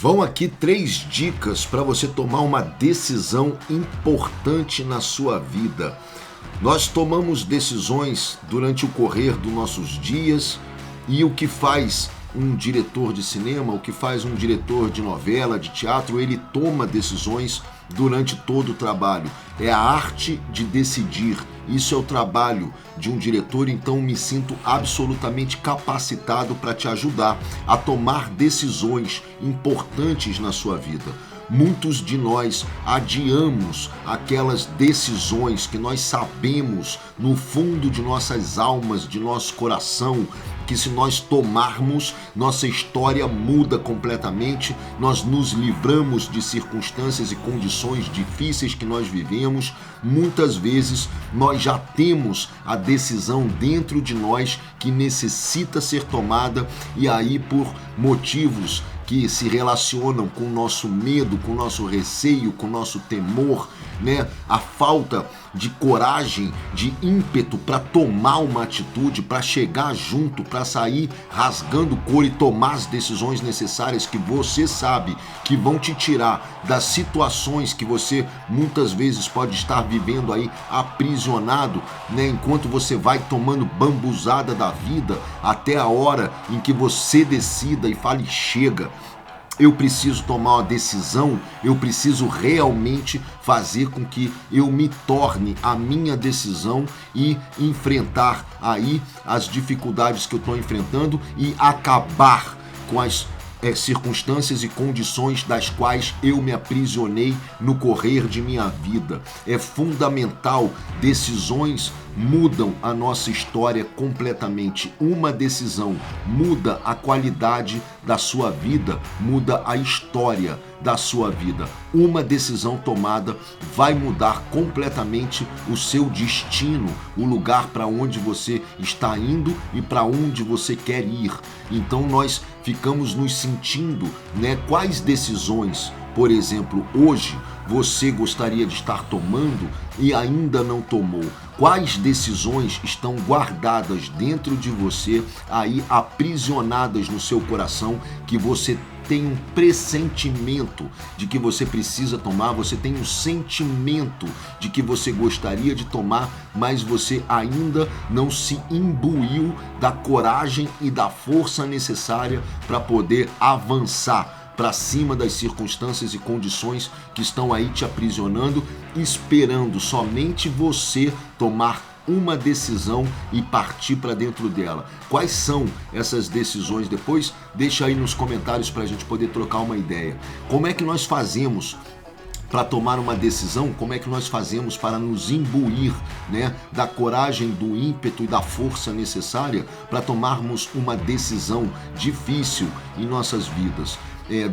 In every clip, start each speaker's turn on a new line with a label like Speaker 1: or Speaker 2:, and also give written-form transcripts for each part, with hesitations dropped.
Speaker 1: Vão aqui 3 dicas para você tomar uma decisão importante na sua vida. Nós tomamos decisões durante o correr dos nossos dias e o que faz um diretor de cinema, o que faz um diretor de novela, de teatro, ele toma decisões durante todo o trabalho. É a arte de decidir. Isso é o trabalho de um diretor, então me sinto absolutamente capacitado para te ajudar a tomar decisões importantes na sua vida. Muitos de nós adiamos aquelas decisões que nós sabemos no fundo de nossas almas, de nosso coração, que se nós tomarmos, nossa história muda completamente, nós nos livramos de circunstâncias e condições difíceis que nós vivemos. Muitas vezes nós já temos a decisão dentro de nós que necessita ser tomada e aí por motivos que se relacionam com o nosso medo, com o nosso receio, com o nosso temor, né? A falta de coragem, de ímpeto para tomar uma atitude, para chegar junto, para sair rasgando couro e tomar as decisões necessárias que você sabe que vão te tirar das situações que você muitas vezes pode estar vivendo aí aprisionado, né? Enquanto você vai tomando bambuzada da vida até a hora em que você decida e fale chega. Eu preciso tomar uma decisão, eu preciso realmente fazer com que eu me torne a minha decisão e enfrentar aí as dificuldades que eu estou enfrentando e acabar com as circunstâncias e condições das quais eu me aprisionei no correr de minha vida. É fundamental, decisões mudam a nossa história completamente. Uma decisão muda a qualidade da sua vida, muda a história da sua vida. Uma decisão tomada vai mudar completamente o seu destino, o lugar para onde você está indo e para onde você quer ir. Então nós ficamos nos sentindo, né? Quais decisões, por exemplo, hoje você gostaria de estar tomando e ainda não tomou? Quais decisões estão guardadas dentro de você, aí aprisionadas no seu coração, que você tem um pressentimento de que você precisa tomar, você tem um sentimento de que você gostaria de tomar, mas você ainda não se imbuiu da coragem e da força necessária para poder avançar para cima das circunstâncias e condições que estão aí te aprisionando, esperando somente você tomar uma decisão e partir para dentro dela. Quais são essas decisões? Depois deixa aí nos comentários para a gente poder trocar uma ideia. Como é que nós fazemos para tomar uma decisão? Como é que nós fazemos para nos imbuir, né, da coragem, do ímpeto e da força necessária para tomarmos uma decisão difícil em nossas vidas?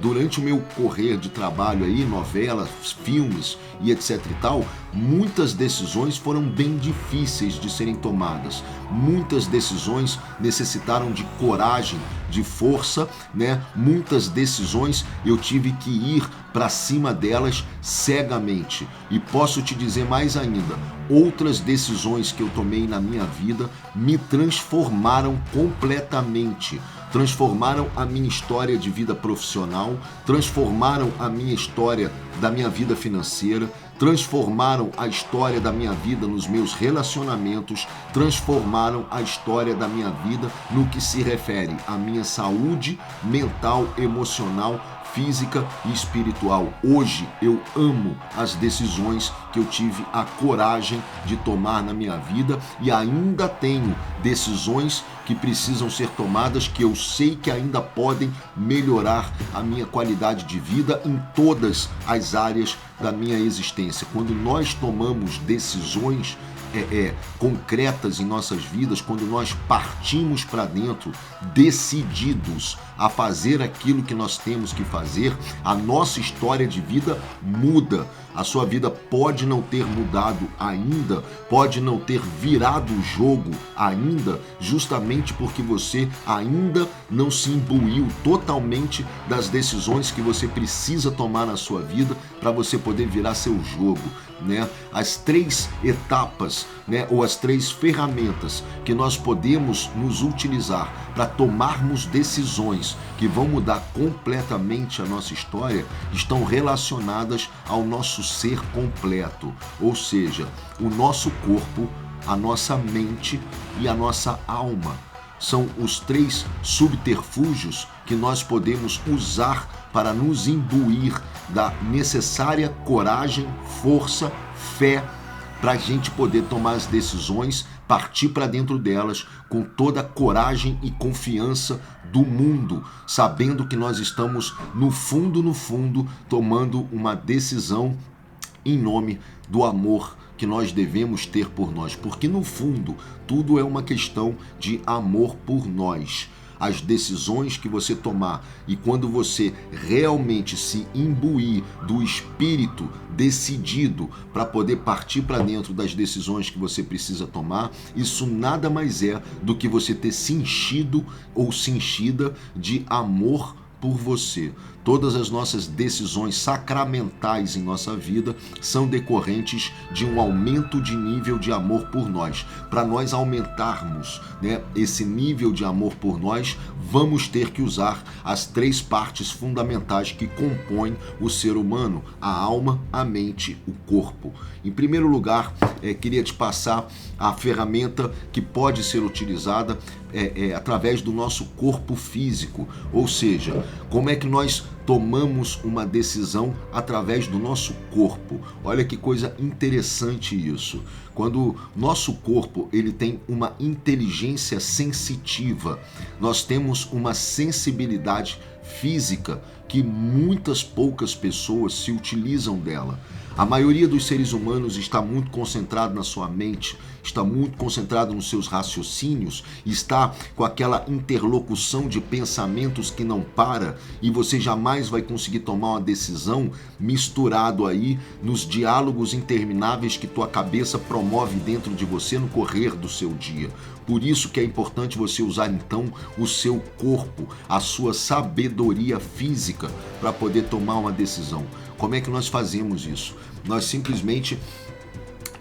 Speaker 1: Durante o meu correr de trabalho aí, novelas, filmes e etc e tal, muitas decisões foram bem difíceis de serem tomadas. Muitas decisões necessitaram de coragem, de força, né? Muitas decisões eu tive que ir para cima delas cegamente. E posso te dizer mais ainda, outras decisões que eu tomei na minha vida me transformaram completamente. Transformaram a minha história de vida profissional, transformaram a minha história da minha vida financeira, transformaram a história da minha vida nos meus relacionamentos, transformaram a história da minha vida no que se refere à minha saúde mental, emocional, física e espiritual. Hoje eu amo as decisões que eu tive a coragem de tomar na minha vida e ainda tenho decisões que precisam ser tomadas, que eu sei que ainda podem melhorar a minha qualidade de vida em todas as áreas da minha existência. Quando nós tomamos decisões concretas em nossas vidas, quando nós partimos para dentro decididos a fazer aquilo que nós temos que fazer, a nossa história de vida muda. A sua vida pode não ter mudado ainda, pode não ter virado o jogo ainda, justamente porque você ainda não se imbuiu totalmente das decisões que você precisa tomar na sua vida para você poder virar seu jogo, né? As 3 etapas, né, ou as 3 ferramentas que nós podemos nos utilizar para tomarmos decisões decisões que vão mudar completamente a nossa história estão relacionadas ao nosso ser completo, ou seja, o nosso corpo, a nossa mente e a nossa alma. São os 3 subterfúgios que nós podemos usar para nos imbuir da necessária coragem, força, fé, para a gente poder tomar as decisões, partir para dentro delas com toda a coragem e confiança do mundo, sabendo que nós estamos no fundo, tomando uma decisão em nome do amor que nós devemos ter por nós, porque no fundo tudo é uma questão de amor por nós. As decisões que você tomar e quando você realmente se imbuir do espírito decidido para poder partir para dentro das decisões que você precisa tomar, isso nada mais é do que você ter se enchido ou se enchida de amor por você. Todas as nossas decisões sacramentais em nossa vida são decorrentes de um aumento de nível de amor por nós. Para nós aumentarmos, esse nível de amor por nós, vamos ter que usar as 3 partes fundamentais que compõem o ser humano: a alma, a mente, o corpo. Em primeiro lugar, queria te passar a ferramenta que pode ser utilizada através do nosso corpo físico, ou seja, como é que nós tomamos uma decisão através do nosso corpo. Olha que coisa interessante isso. Quando nosso corpo ele tem uma inteligência sensitiva, nós temos uma sensibilidade física que poucas pessoas se utilizam dela. A maioria dos seres humanos está muito concentrado na sua mente, está muito concentrado nos seus raciocínios, está com aquela interlocução de pensamentos que não para e você jamais vai conseguir tomar uma decisão misturado aí nos diálogos intermináveis que tua cabeça promove dentro de você no correr do seu dia. Por isso que é importante você usar então o seu corpo, a sua sabedoria física para poder tomar uma decisão. Como é que nós fazemos isso? Nós simplesmente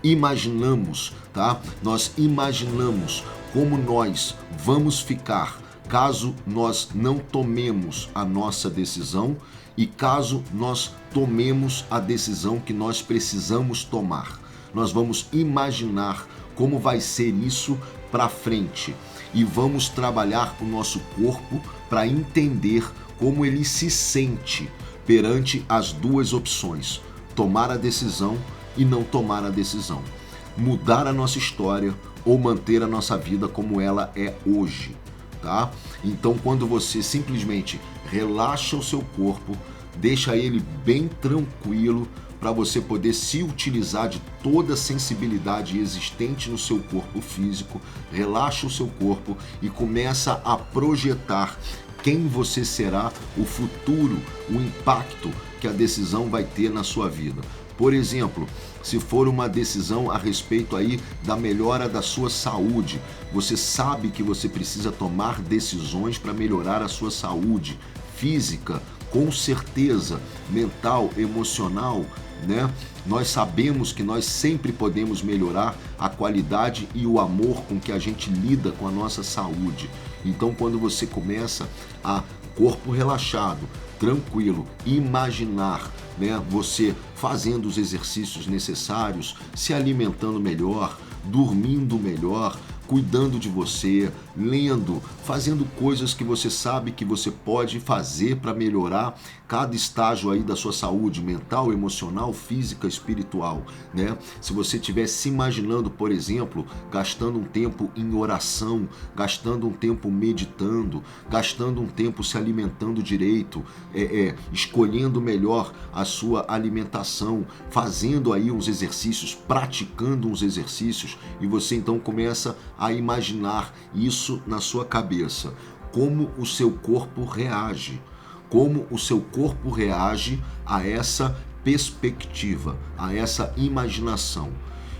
Speaker 1: imaginamos, tá? Nós imaginamos como nós vamos ficar caso nós não tomemos a nossa decisão e caso nós tomemos a decisão que nós precisamos tomar. Nós vamos imaginar como vai ser isso para frente e vamos trabalhar com o nosso corpo para entender como ele se sente perante as 2 opções: tomar a decisão e não tomar a decisão, mudar a nossa história ou manter a nossa vida como ela é hoje, tá? Então, quando você simplesmente relaxa o seu corpo, deixa ele bem tranquilo para você poder se utilizar de toda a sensibilidade existente no seu corpo físico, relaxa o seu corpo e começa a projetar quem você será, o futuro, o impacto que a decisão vai ter na sua vida. Por exemplo, se for uma decisão a respeito aí da melhora da sua saúde, você sabe que você precisa tomar decisões para melhorar a sua saúde física, com certeza, mental, emocional, né? Nós sabemos que nós sempre podemos melhorar a qualidade e o amor com que a gente lida com a nossa saúde. Então, quando você começa a corpo relaxado, tranquilo, imaginar, né, você fazendo os exercícios necessários, se alimentando melhor, dormindo melhor, cuidando de você, lendo, fazendo coisas que você sabe que você pode fazer para melhorar cada estágio aí da sua saúde mental, emocional, física, espiritual, né? Se você estiver se imaginando, por exemplo, gastando um tempo em oração, gastando um tempo meditando, gastando um tempo se alimentando direito, escolhendo melhor a sua alimentação, fazendo aí uns exercícios, praticando uns exercícios, e você então começa a imaginar isso na sua cabeça, como o seu corpo reage, como o seu corpo reage a essa perspectiva, a essa imaginação.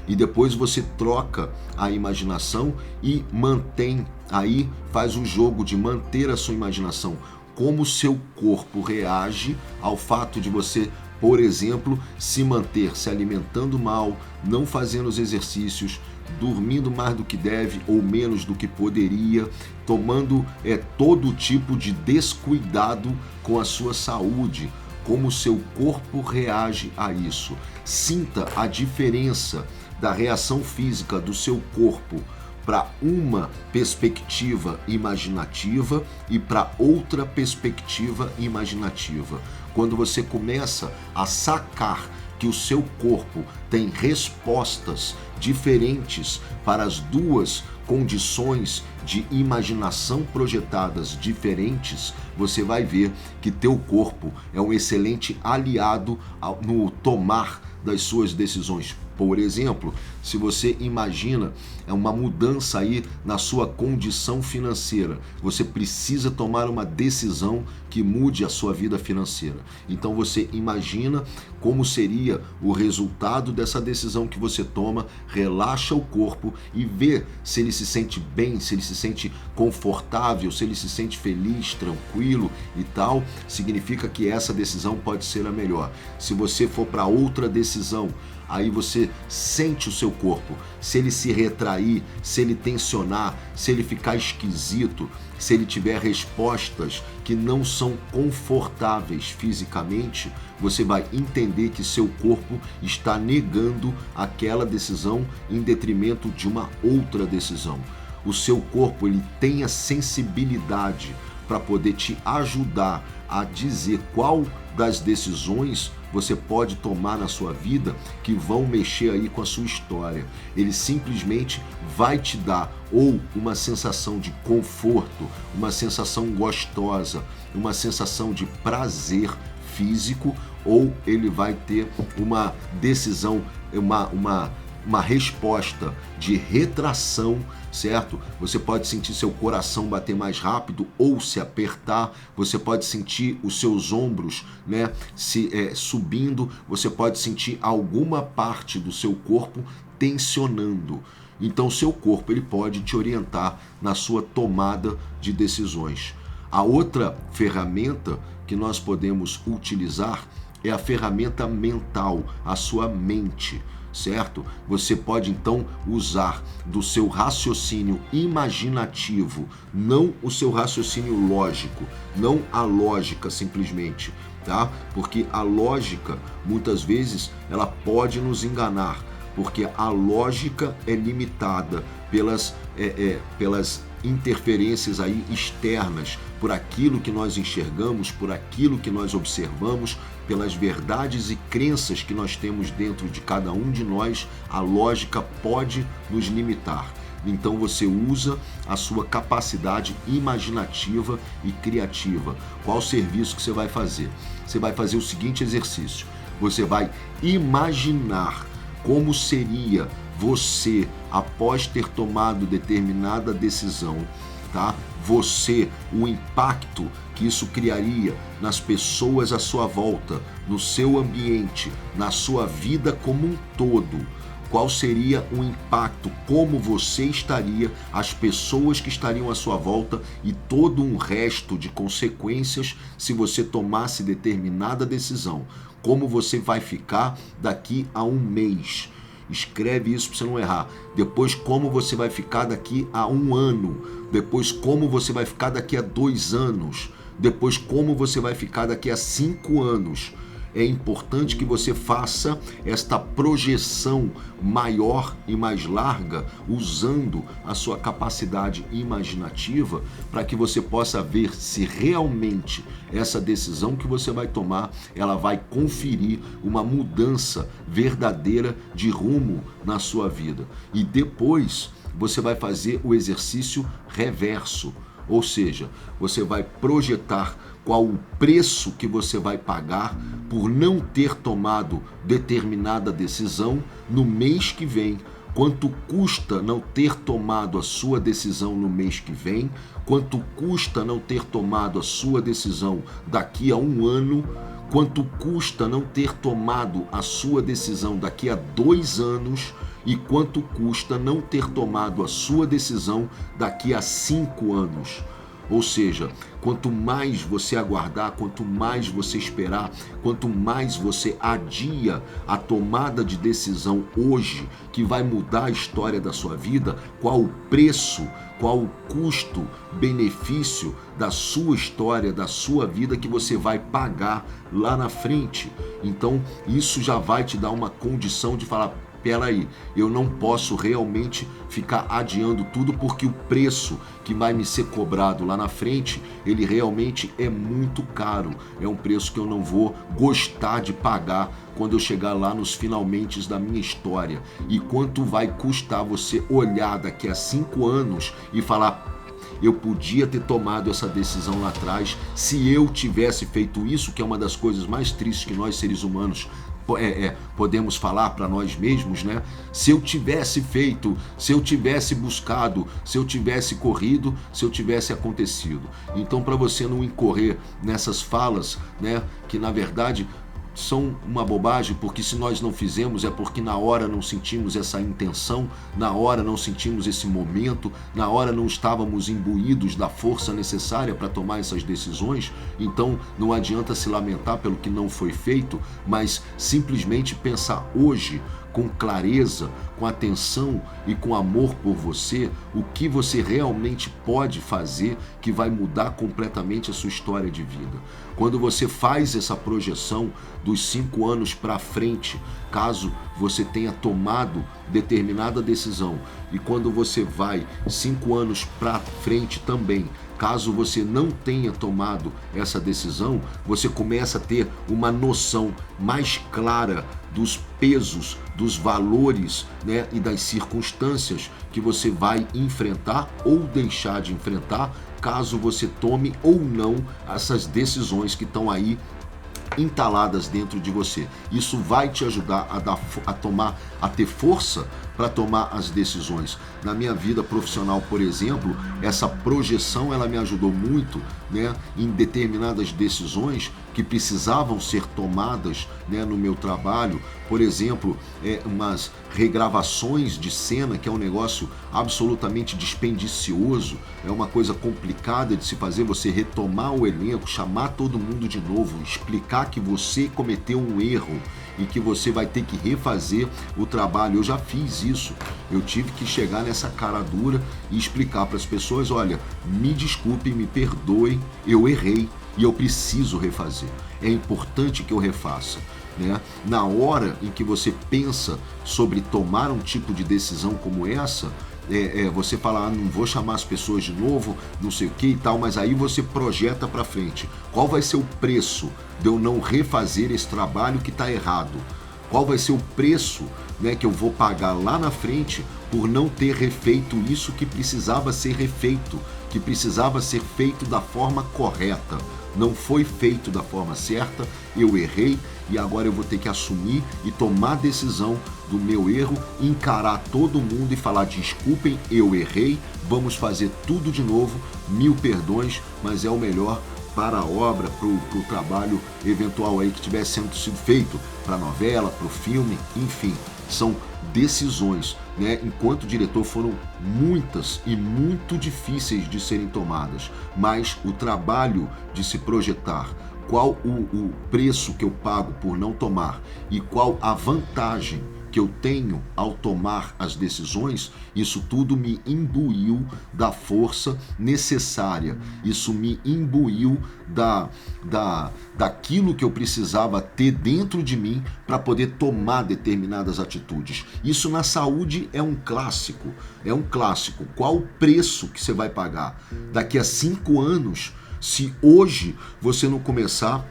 Speaker 1: E depois você troca a imaginação e mantém, aí faz o jogo de manter a sua imaginação, como o seu corpo reage ao fato de você, por exemplo, se manter se alimentando mal, não fazendo os exercícios, dormindo mais do que deve ou menos do que poderia, tomando todo tipo de descuidado com a sua saúde. Como o seu corpo reage a isso. Sinta a diferença da reação física do seu corpo para uma perspectiva imaginativa e para outra perspectiva imaginativa. Quando você começa a sacar que o seu corpo tem respostas diferentes para as duas condições de imaginação projetadas diferentes, você vai ver que teu corpo é um excelente aliado no tomar das suas decisões. Por exemplo, se você imagina uma mudança aí na sua condição financeira, você precisa tomar uma decisão que mude a sua vida financeira. Então você imagina como seria o resultado dessa decisão que você toma, relaxa o corpo e vê se ele se sente bem, se ele se sente confortável, se ele se sente feliz, tranquilo e tal. Significa que essa decisão pode ser a melhor. Se você for para outra decisão, aí você sente o seu corpo, se ele se retrair, se ele tensionar, se ele ficar esquisito, se ele tiver respostas que não são confortáveis fisicamente, você vai entender que seu corpo está negando aquela decisão em detrimento de uma outra decisão. O seu corpo, ele tem a sensibilidade para poder te ajudar a dizer qual das decisões você pode tomar na sua vida que vão mexer aí com a sua história. Ele simplesmente vai te dar ou uma sensação de conforto, uma sensação gostosa, uma sensação de prazer físico, ou ele vai ter uma decisão, uma resposta de retração, certo? Você pode sentir seu coração bater mais rápido ou se apertar, você pode sentir os seus ombros, né, subindo, você pode sentir alguma parte do seu corpo tensionando. Então seu corpo, ele pode te orientar na sua tomada de decisões. A outra ferramenta que nós podemos utilizar é a ferramenta mental, a sua mente, certo? Você pode então usar do seu raciocínio imaginativo, não o seu raciocínio lógico, não a lógica simplesmente, tá? Porque a lógica, muitas vezes, ela pode nos enganar, porque a lógica é limitada pelas interferências aí externas, por aquilo que nós enxergamos, por aquilo que nós observamos, pelas verdades e crenças que nós temos dentro de cada um de nós. A lógica pode nos limitar. Então você usa a sua capacidade imaginativa e criativa. Qual serviço que você vai fazer? Você vai fazer o seguinte exercício: você vai imaginar como seria você após ter tomado determinada decisão, tá? Você, o impacto que isso criaria nas pessoas à sua volta, no seu ambiente, na sua vida como um todo. Qual seria o impacto, como você estaria, as pessoas que estariam à sua volta e todo um resto de consequências se você tomasse determinada decisão. Como você vai ficar daqui a um mês. Escreve isso para você não errar. Depois, como você vai ficar daqui a um ano. Depois, como você vai ficar daqui a 2 anos. Depois, como você vai ficar daqui a 5 anos. É importante que você faça esta projeção maior e mais larga, usando a sua capacidade imaginativa, para que você possa ver se realmente essa decisão que você vai tomar, ela vai conferir uma mudança verdadeira de rumo na sua vida. E depois você vai fazer o exercício reverso, ou seja, você vai projetar qual o preço que você vai pagar por não ter tomado determinada decisão no mês que vem, quanto custa não ter tomado a sua decisão no mês que vem, quanto custa não ter tomado a sua decisão daqui a um ano, quanto custa não ter tomado a sua decisão daqui a 2 anos e quanto custa não ter tomado a sua decisão daqui a 5 anos. Ou seja, quanto mais você aguardar, quanto mais você esperar, quanto mais você adia a tomada de decisão hoje, que vai mudar a história da sua vida, qual o preço, qual o custo, benefício da sua história, da sua vida que você vai pagar lá na frente. Então, isso já vai te dar uma condição de falar: peraí, eu não posso realmente ficar adiando tudo, porque o preço que vai me ser cobrado lá na frente, ele realmente é muito caro. É um preço que eu não vou gostar de pagar quando eu chegar lá nos finalmente da minha história. E quanto vai custar você olhar daqui a 5 anos e falar: eu podia ter tomado essa decisão lá atrás se eu tivesse feito isso, que é uma das coisas mais tristes que nós seres humanos podemos falar para nós mesmos, né? Se eu tivesse feito, se eu tivesse buscado, se eu tivesse corrido, se eu tivesse acontecido. Então, para você não incorrer nessas falas, né, que na verdade são uma bobagem, porque se nós não fizemos é porque na hora não sentimos essa intenção, na hora não sentimos esse momento, na hora não estávamos imbuídos da força necessária para tomar essas decisões. Então não adianta se lamentar pelo que não foi feito, mas simplesmente pensar hoje com clareza, com atenção e com amor por você, o que você realmente pode fazer que vai mudar completamente a sua história de vida. Quando você faz essa projeção dos 5 anos para frente, caso você tenha tomado determinada decisão, e quando você vai 5 anos para frente também, caso você não tenha tomado essa decisão, você começa a ter uma noção mais clara dos pesos, dos valores, né, e das circunstâncias que você vai enfrentar ou deixar de enfrentar, caso você tome ou não essas decisões que estão aí entaladas dentro de você. Isso vai te ajudar a ter força para tomar as decisões. Na minha vida profissional, por exemplo, essa projeção ela me ajudou muito, né, em determinadas decisões que precisavam ser tomadas, né, no meu trabalho. Por exemplo, umas regravações de cena, que é um negócio absolutamente dispendicioso, é uma coisa complicada de se fazer, você retomar o elenco, chamar todo mundo de novo, explicar que você cometeu um erro e que você vai ter que refazer o trabalho. Eu já fiz isso, eu tive que chegar nessa cara dura e explicar para as pessoas: olha, me desculpe, me perdoe, eu errei e eu preciso refazer, é importante que eu refaça, né? Na hora em que você pensa sobre tomar um tipo de decisão como essa, você fala: não vou chamar as pessoas de novo, não sei o que e tal, mas aí você projeta para frente. Qual vai ser o preço de eu não refazer esse trabalho que está errado? Qual vai ser o preço, né, que eu vou pagar lá na frente por não ter refeito isso que precisava ser refeito, que precisava ser feito da forma correta? Não foi feito da forma certa, eu errei e agora eu vou ter que assumir e tomar a decisão do meu erro, encarar todo mundo e falar: desculpem, eu errei, vamos fazer tudo de novo, 1000 perdões, mas é o melhor para a obra, para o trabalho eventual aí que tivesse sendo sido feito, para a novela, para o filme, enfim, são decisões, né? Enquanto diretor foram muitas e muito difíceis de serem tomadas, mas o trabalho de se projetar qual o preço que eu pago por não tomar e qual a vantagem que eu tenho ao tomar as decisões, isso tudo me imbuiu da força necessária, isso me imbuiu daquilo que eu precisava ter dentro de mim para poder tomar determinadas atitudes. Isso na saúde é um clássico, Qual o preço que você vai pagar? Daqui a 5 anos, se hoje você não começar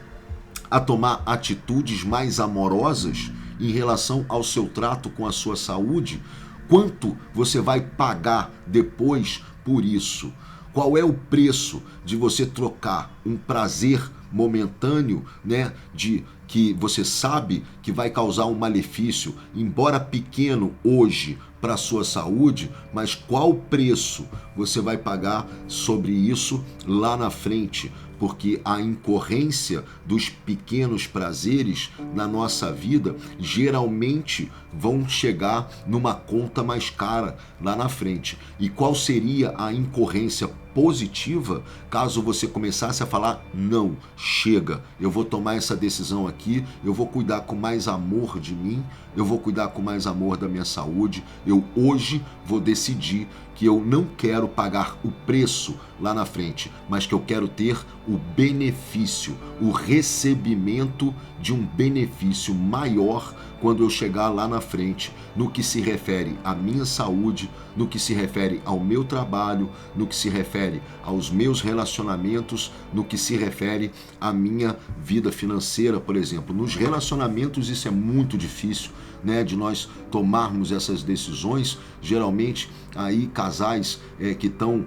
Speaker 1: a tomar atitudes mais amorosas em relação ao seu trato com a sua saúde, quanto você vai pagar depois por isso? Qual é o preço de você trocar um prazer momentâneo, né, de que você sabe que vai causar um malefício, embora pequeno hoje, para a sua saúde, mas qual preço você vai pagar sobre isso lá na frente? Porque a incorrência dos pequenos prazeres na nossa vida geralmente vão chegar numa conta mais cara lá na frente. E qual seria a incorrência positiva caso você começasse a falar: não, chega, eu vou tomar essa decisão aqui, eu vou cuidar com mais amor de mim, eu vou cuidar com mais amor da minha saúde, eu hoje vou decidir que eu não quero pagar o preço lá na frente, mas que eu quero ter o benefício, o recebimento de um benefício maior quando eu chegar lá na frente, no que se refere à minha saúde, no que se refere ao meu trabalho, no que se refere aos meus relacionamentos, no que se refere à minha vida financeira, por exemplo. Nos relacionamentos isso é muito difícil, né, de nós tomarmos essas decisões. Geralmente aí casais que estão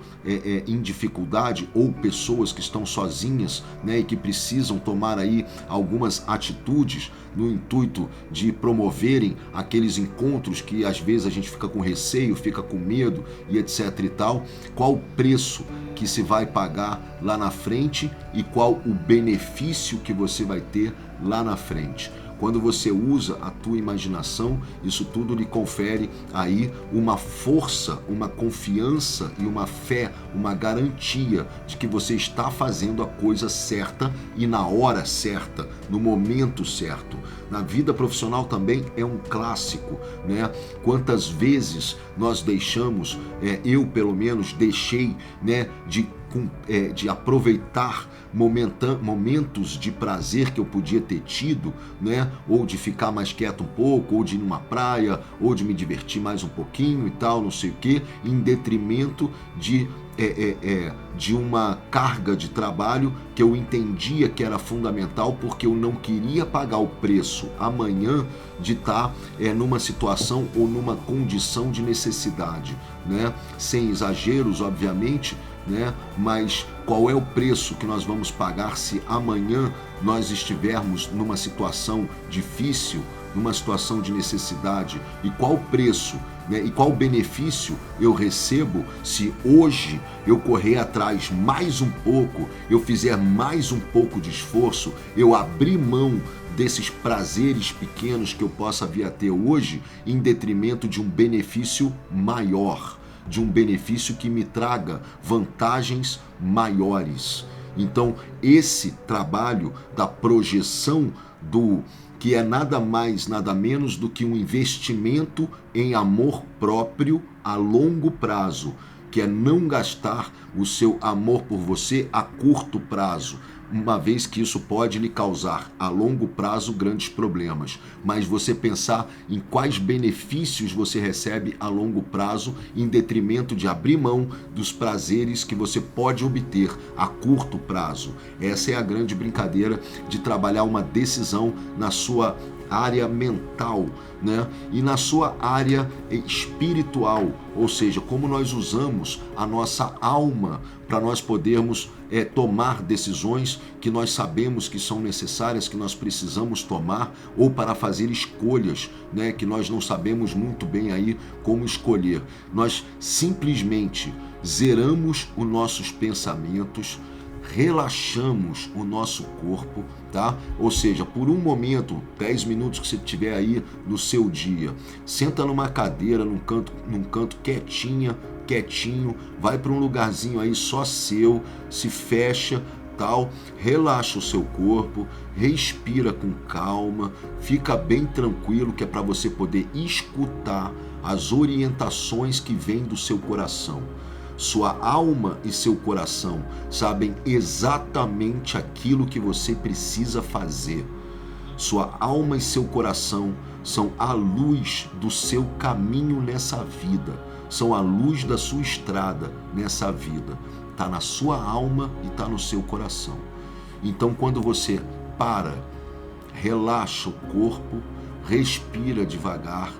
Speaker 1: em dificuldade, ou pessoas que estão sozinhas, né, e que precisam tomar aí algumas atitudes no intuito de promoverem aqueles encontros que às vezes a gente fica com receio, fica com medo e etc e tal. Qual o preço que se vai pagar lá na frente e qual o benefício que você vai ter lá na frente? Quando você usa a tua imaginação, isso tudo lhe confere aí uma força, uma confiança e uma fé, uma garantia de que você está fazendo a coisa certa e na hora certa, no momento certo. Na vida profissional também é um clássico, né? Quantas vezes nós deixamos, eu pelo menos deixei, né, de aproveitar momentos de prazer que eu podia ter tido, né? Ou de ficar mais quieto um pouco, ou de ir numa praia, ou de me divertir mais um pouquinho e tal, não sei o quê, em detrimento de uma carga de trabalho que eu entendia que era fundamental, porque eu não queria pagar o preço amanhã de estar numa situação ou numa condição de necessidade, né? Sem exageros, obviamente, né? Mas qual é o preço que nós vamos pagar se amanhã nós estivermos numa situação difícil, numa situação de necessidade? E qual o preço, né? E qual benefício eu recebo se hoje eu correr atrás mais um pouco, eu fizer mais um pouco de esforço, eu abrir mão desses prazeres pequenos que eu possa vir a ter hoje em detrimento de um benefício maior, de um benefício que me traga vantagens maiores. Então, esse trabalho da projeção do que é nada mais, nada menos do que um investimento em amor próprio a longo prazo, que é não gastar o seu amor por você a curto prazo, uma vez que isso pode lhe causar a longo prazo grandes problemas, mas você pensar em quais benefícios você recebe a longo prazo em detrimento de abrir mão dos prazeres que você pode obter a curto prazo. Essa é a grande brincadeira de trabalhar uma decisão na sua área mental, né? E na sua área espiritual, ou seja, como nós usamos a nossa alma para nós podermos tomar decisões que nós sabemos que são necessárias, que nós precisamos tomar, ou para fazer escolhas, né, que nós não sabemos muito bem aí como escolher. Nós simplesmente zeramos os nossos pensamentos, relaxamos o nosso corpo, tá? Ou seja, por um momento, 10 minutos que você tiver aí no seu dia, senta numa cadeira, num canto quietinho, vai para um lugarzinho aí só seu, se fecha, tal, relaxa o seu corpo, respira com calma, fica bem tranquilo, que é para você poder escutar as orientações que vêm do seu coração. Sua alma e seu coração sabem exatamente aquilo que você precisa fazer. Sua alma e seu coração são a luz do seu caminho nessa vida, são a luz da sua estrada nessa vida. Está na sua alma e está no seu coração. Então, quando você para, relaxa o corpo, respira devagar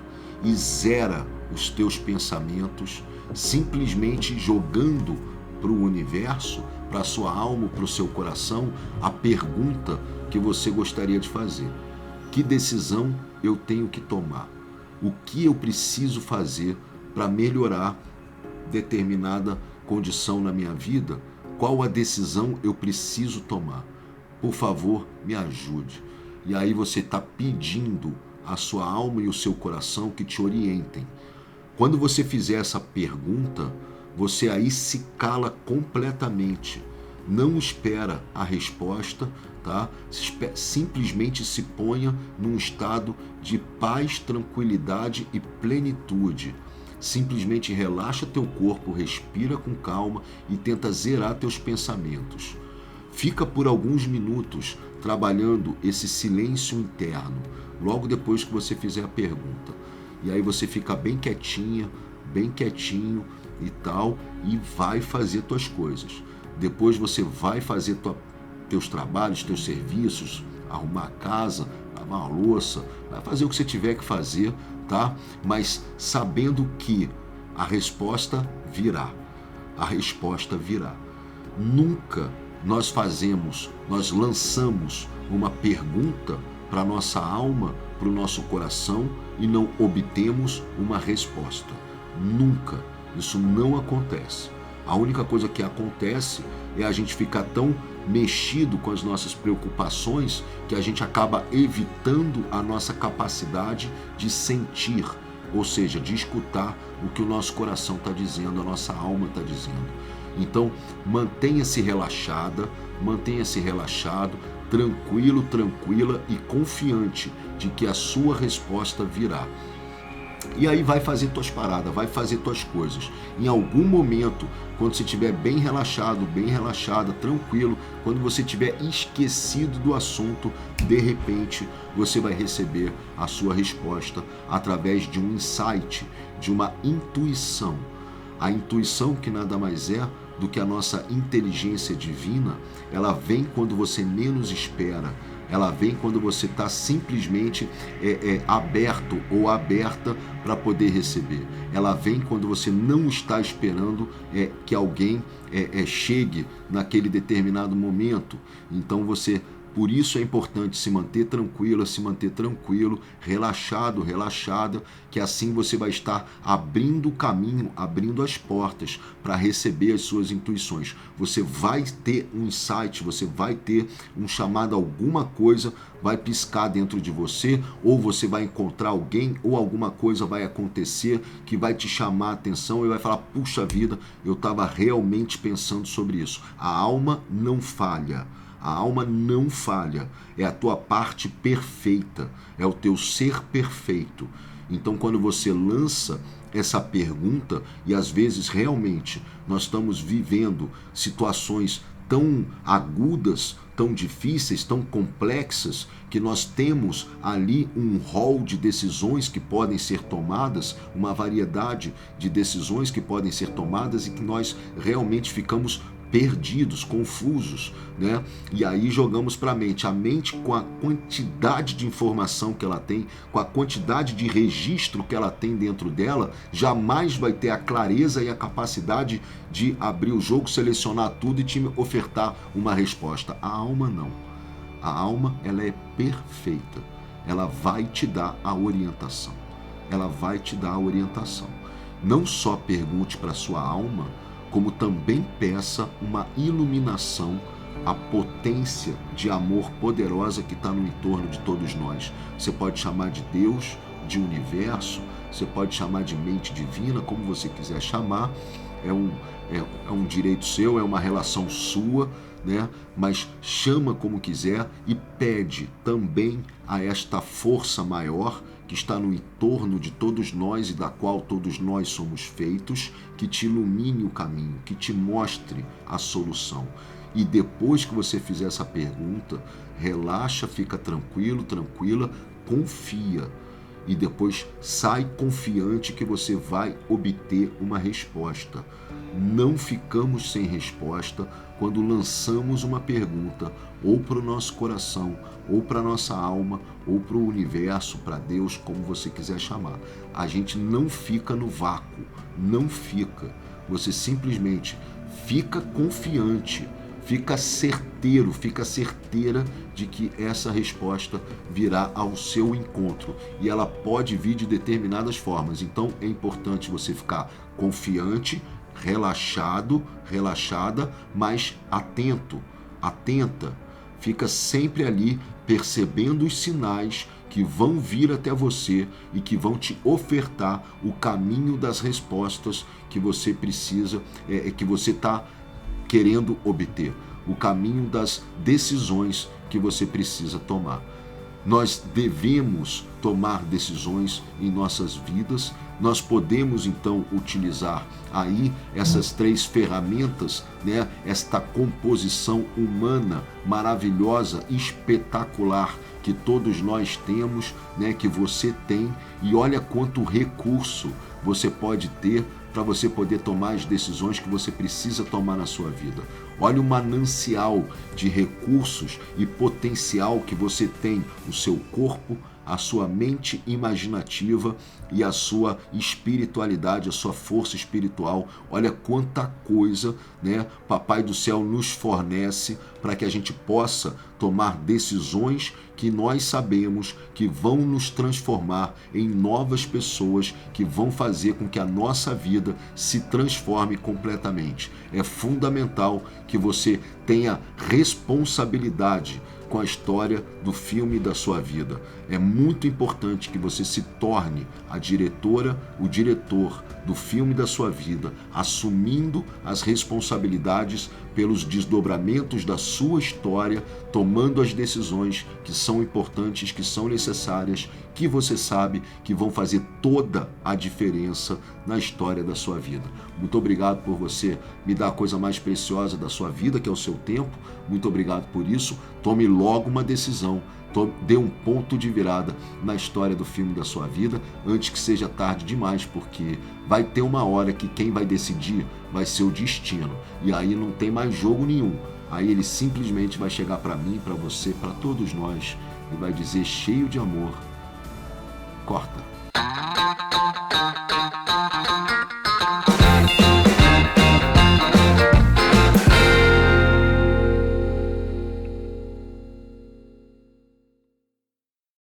Speaker 1: e zera os teus pensamentos, simplesmente jogando para o universo, para a sua alma, para o seu coração, a pergunta que você gostaria de fazer: que decisão eu tenho que tomar? o que eu preciso fazer para melhorar determinada condição na minha vida, qual a decisão eu preciso tomar. Por favor, me ajude. E aí você está pedindo a sua alma e o seu coração que te orientem. Quando você fizer essa pergunta, você aí se cala completamente. Não espera a resposta, tá? Simplesmente se ponha num estado de paz, tranquilidade e plenitude. Simplesmente relaxa teu corpo, respira com calma e tenta zerar teus pensamentos. Fica por alguns minutos trabalhando esse silêncio interno, logo depois que você fizer a pergunta. E aí você fica bem quietinha, bem quietinho e tal, e vai fazer tuas coisas. Depois você vai fazer teus trabalhos, teus serviços, arrumar a casa, lavar a louça, vai fazer o que você tiver que fazer, tá? Mas sabendo que a resposta virá. A resposta virá. Nunca nós lançamos uma pergunta para nossa alma, para o nosso coração e não obtemos uma resposta. Nunca. Isso não acontece. A única coisa que acontece é a gente ficar tão mexido com as nossas preocupações que a gente acaba evitando a nossa capacidade de sentir, ou seja, de escutar o que o nosso coração está dizendo, a nossa alma está dizendo. Então, mantenha-se relaxada, mantenha-se relaxado, tranquilo, tranquila e confiante de que a sua resposta virá. E aí vai fazer tuas paradas, vai fazer tuas coisas. Em algum momento, quando você estiver bem relaxado, bem relaxada, tranquilo, quando você estiver esquecido do assunto, de repente você vai receber a sua resposta através de um insight, de uma intuição. A intuição, que nada mais é do que a nossa inteligência divina, ela vem quando você menos espera. Ela vem quando você está simplesmente aberto ou aberta para poder receber. Ela vem quando você não está esperando que alguém chegue naquele determinado momento. Então por isso é importante se manter tranquila, se manter tranquilo, relaxado, relaxada, que assim você vai estar abrindo o caminho, abrindo as portas para receber as suas intuições. Você vai ter um insight, você vai ter um chamado, alguma coisa vai piscar dentro de você, ou você vai encontrar alguém, ou alguma coisa vai acontecer que vai te chamar a atenção e vai falar, puxa vida, eu estava realmente pensando sobre isso. A alma não falha. A alma não falha, é a tua parte perfeita, é o teu ser perfeito. Então, quando você lança essa pergunta, e às vezes realmente nós estamos vivendo situações tão agudas, tão difíceis, tão complexas, que nós temos ali um rol de decisões que podem ser tomadas, uma variedade de decisões que podem ser tomadas e que nós realmente ficamos perdidos, confusos, né? E aí jogamos para a mente com a quantidade de informação que ela tem, com a quantidade de registro que ela tem dentro dela, jamais vai ter a clareza e a capacidade de abrir o jogo, selecionar tudo e te ofertar uma resposta. A alma não. A alma, ela é perfeita. Ela vai te dar a orientação. Ela vai te dar a orientação. Não só pergunte para a sua alma, como também peça uma iluminação à potência de amor poderosa que está no entorno de todos nós. Você pode chamar de Deus, de universo, você pode chamar de mente divina, como você quiser chamar, é um direito seu, é uma relação sua, né? Mas chama como quiser e pede também a esta força maior que está no entorno de todos nós e da qual todos nós somos feitos, que te ilumine o caminho, que te mostre a solução. E depois que você fizer essa pergunta, relaxa, fica tranquilo, tranquila, confia. E depois sai confiante que você vai obter uma resposta. Não ficamos sem resposta quando lançamos uma pergunta ou para o nosso coração, ou para a nossa alma, ou para o universo, para Deus, como você quiser chamar. A gente não fica no vácuo, não fica. Você simplesmente fica confiante fica certeiro, fica certeira de que essa resposta virá ao seu encontro e ela pode vir de determinadas formas. Então é importante você ficar confiante, relaxado, relaxada, mas atento, atenta. Fica sempre ali percebendo os sinais que vão vir até você e que vão te ofertar o caminho das respostas que você precisa, que você está querendo obter, o caminho das decisões que você precisa tomar. Nós devemos tomar decisões em nossas vidas. Nós podemos então utilizar aí essas 3 ferramentas, né? Esta composição humana maravilhosa, espetacular que todos nós temos, né? Que você tem, e olha quanto recurso você pode ter para você poder tomar as decisões que você precisa tomar na sua vida. Olha o manancial de recursos e potencial que você tem, o seu corpo, a sua mente imaginativa e a sua espiritualidade, a sua força espiritual. Olha quanta coisa, né, Papai do Céu nos fornece para que a gente possa tomar decisões que nós sabemos que vão nos transformar em novas pessoas, que vão fazer com que a nossa vida se transforme completamente. É fundamental que você tenha responsabilidade com a história do filme da sua vida. É muito importante que você se torne a diretora, o diretor do filme da sua vida, assumindo as responsabilidades pelos desdobramentos da sua história, tomando as decisões que são importantes, que são necessárias, que você sabe que vão fazer toda a diferença na história da sua vida. Muito obrigado por você me dar a coisa mais preciosa da sua vida, que é o seu tempo. Muito obrigado por isso. Tome logo uma decisão. Dê um ponto de virada na história do filme da sua vida antes que seja tarde demais, porque vai ter uma hora que quem vai decidir vai ser o destino. E aí não tem mais jogo nenhum. Aí ele simplesmente vai chegar para mim, para você, para todos nós e vai dizer, cheio de amor: corta.